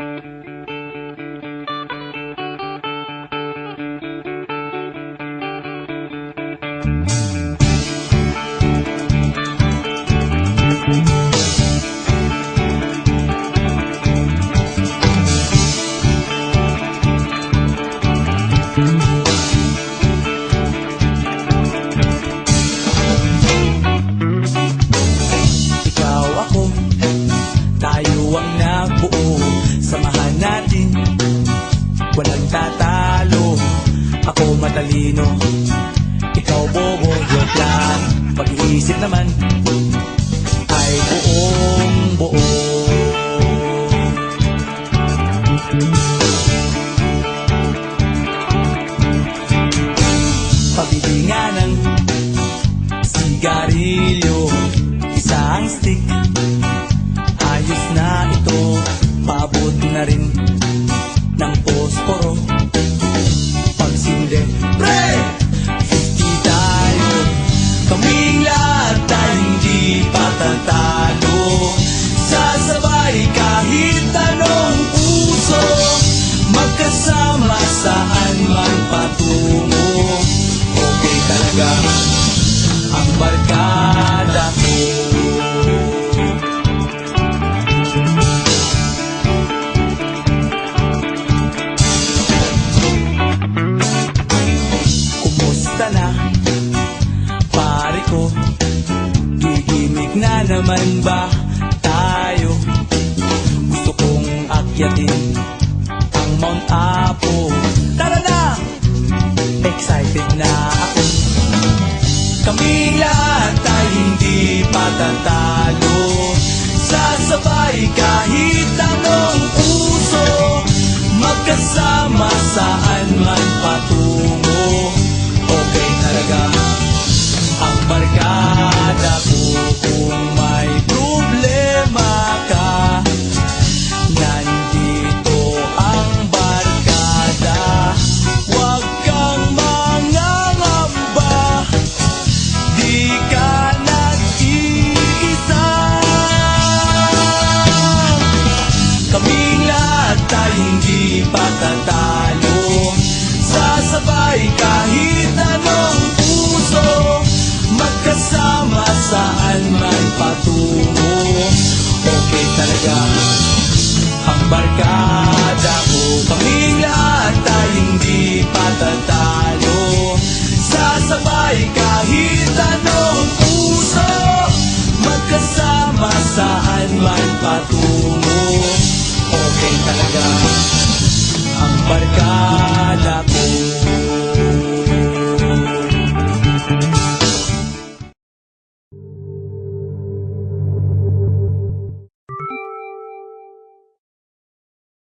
Ikaw ako, tayo ang nabuo. Samahan natin, walang tatalo. Ako matalino, ikaw bobo. Joke lang, pag-iisip naman ay buong buo. Pabibinga ng sigarilyo, isang stick, ayos na ito. Paabot na rin ng posporo. Pagsinde, pre! 50 tayo, kaming lahat ay hindi patatalo. Sasabay kahit anong puso, magkasama saan man patungo. Okay talaga ang barkada ko. Kumusta na, pare ko? Gigimik na naman ba tayo? Gusto kong akyatin ang Mount Apo. Tara na! Excited na ako. Kaming lahat ay hindi patatalo. Sasabay kahit anong puso, magkasama saan man patungo. Okay talaga ang barkada ko. Kung may problema ka, nandito ang barkada. Huwag kang mangangamba, di ka nag-iisa. Kaming lahat ay hindi patatalo. Sasabay kahit anong puso, magkasama saan man patungo. Okay talaga ang barkada ko. Kaming lahat ay hindi patatalo. Sasabay kahit anong puso, magkasama saan man patungo.